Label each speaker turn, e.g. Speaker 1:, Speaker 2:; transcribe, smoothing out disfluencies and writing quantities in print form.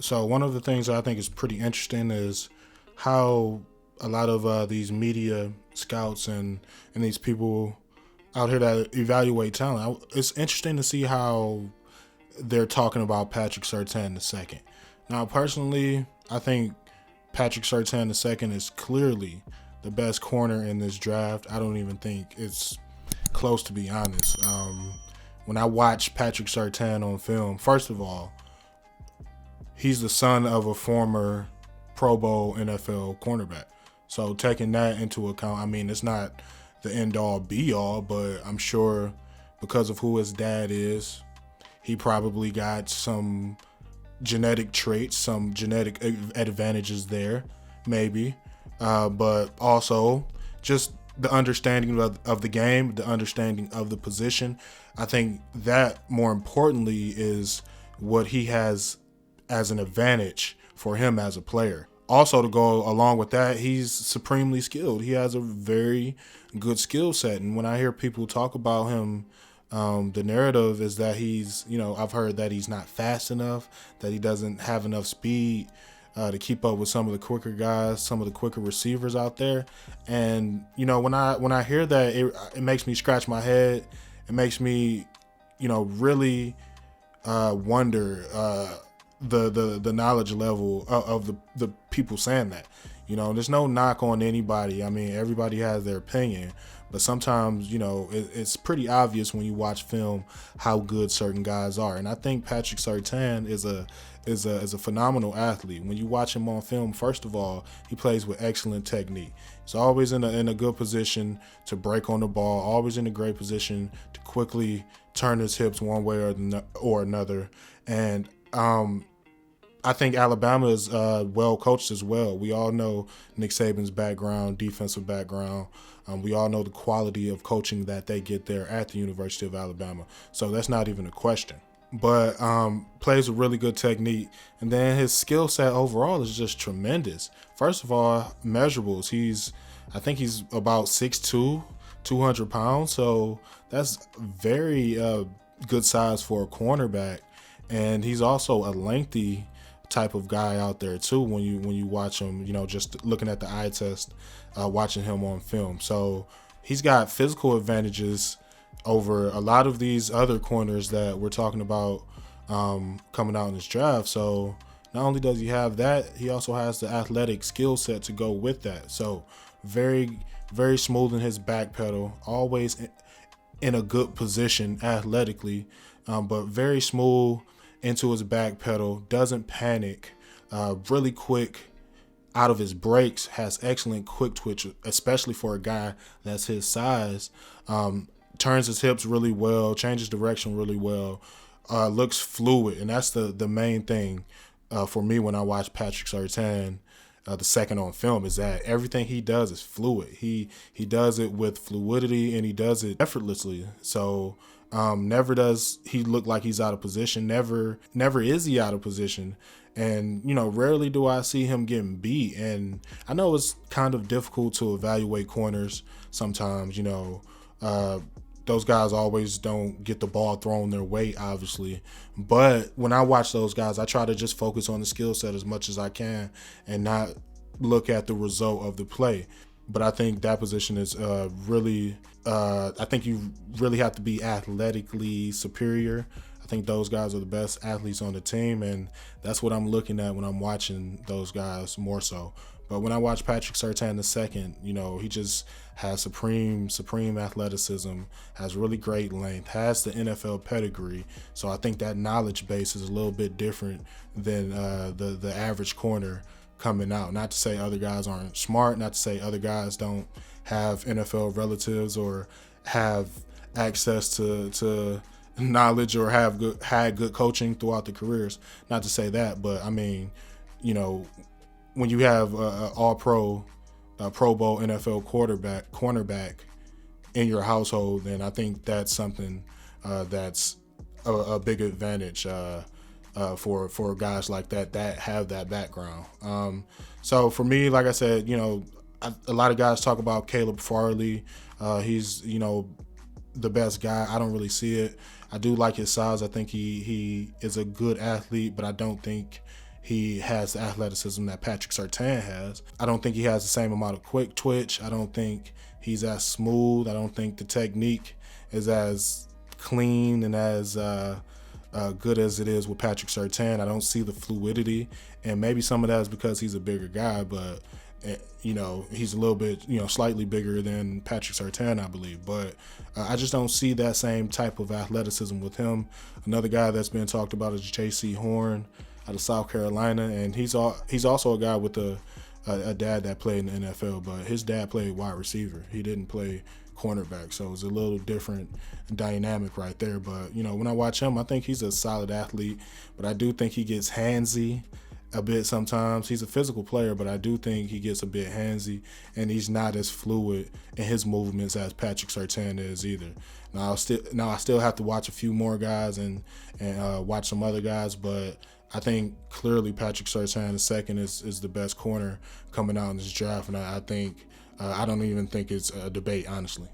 Speaker 1: So one of the things that I think is pretty interesting is how a lot of these media scouts and these people out here that evaluate talent. It's interesting to see how they're talking about Patrick Surtain the second. Now, personally, I think Patrick Surtain the second is clearly the best corner in this draft. I don't even think it's close, to be honest. When I watch Patrick Surtain on film, first of all, he's the son of a former Pro Bowl NFL cornerback. So taking that into account, I mean, it's not the end all be all, but I'm sure because of who his dad is, he probably got some genetic traits, some genetic advantages there, maybe. But also just the understanding of the game, the understanding of the position. I think that more importantly is what he has as an advantage for him as a player. Also, to go along with that, he's supremely skilled. He has a very good skill set. And when I hear people talk about him, the narrative is that I've heard that he's not fast enough, that he doesn't have enough speed to keep up with some of the quicker guys, some of the quicker receivers out there. And, when I hear that, it makes me scratch my head. It makes me, really wonder the knowledge level of the people saying that. There's no knock on anybody. I mean, everybody has their opinion, but sometimes it's pretty obvious when you watch film how good certain guys are. And I think Patrick Surtain is a phenomenal athlete. When you watch him on film, first of all, he plays with excellent technique. He's always in a good position to break on the ball, always in a great position to quickly turn his hips one way or another. And I think Alabama is well coached as well. We all know Nick Saban's background, defensive background. We all know the quality of coaching that they get there at the University of Alabama. So that's not even a question. But plays with really good technique. And then his skill set overall is just tremendous. First of all, measurables. I think he's about 6'2", 200 pounds. So that's very good size for a cornerback. And he's also a lengthy type of guy out there too when you watch him, just looking at the eye test, watching him on film. So he's got physical advantages over a lot of these other corners that we're talking about coming out in this draft. So not only does he have that, he also has the athletic skill set to go with that. So very, very smooth in his back pedal, always in a good position athletically, but very smooth into his back pedal, doesn't panic, really quick out of his breaks, has excellent quick twitch, especially for a guy that's his size, turns his hips really well, changes direction really well, looks fluid, and that's the main thing for me when I watch Patrick Surtain the second on film, is that everything he does is fluid. He does it with fluidity and he does it effortlessly. So never does he look like he's out of position. Never is he out of position. And, rarely do I see him getting beat. And I know it's kind of difficult to evaluate corners sometimes, those guys always don't get the ball thrown their way, obviously. But when I watch those guys, I try to just focus on the skill set as much as I can and not look at the result of the play. But I think that position is really, I think you really have to be athletically superior. I think those guys are the best athletes on the team, and that's what I'm looking at when I'm watching those guys more so. But when I watch Patrick Surtain II, he just has supreme athleticism, has really great length, has the NFL pedigree. So I think that knowledge base is a little bit different than the average corner coming out. Not to say other guys aren't smart, not to say other guys don't have NFL relatives or have access to knowledge or had good coaching throughout their careers. Not to say that, but I mean, when you have an all-pro, Pro Bowl NFL cornerback in your household, then I think that's something that's a big advantage for guys like that have that background. So for me, like I said, a lot of guys talk about Caleb Farley. He's the best guy. I don't really see it. I do like his size. I think he is a good athlete, but I don't think he has the athleticism that Patrick Surtain has. I don't think he has the same amount of quick twitch. I don't think he's as smooth. I don't think the technique is as clean and as good as it is with Patrick Surtain. I don't see the fluidity, and maybe some of that is because he's a bigger guy, but he's a little bit, slightly bigger than Patrick Surtain, I believe. But I just don't see that same type of athleticism with him. Another guy that's been talked about is J.C. Horn out of South Carolina, and he's also a guy with a dad that played in the NFL, but his dad played wide receiver. He didn't play cornerback, so it's a little different dynamic right there. But when I watch him, I think he's a solid athlete, but I do think he gets handsy a bit sometimes. He's a physical player, but I do think he gets a bit handsy, and he's not as fluid in his movements as Patrick Surtain is either. Now I still have to watch a few more guys and watch some other guys, but I think clearly Patrick Surtain II is the best corner coming out in this draft, and I think I don't even think it's a debate, honestly.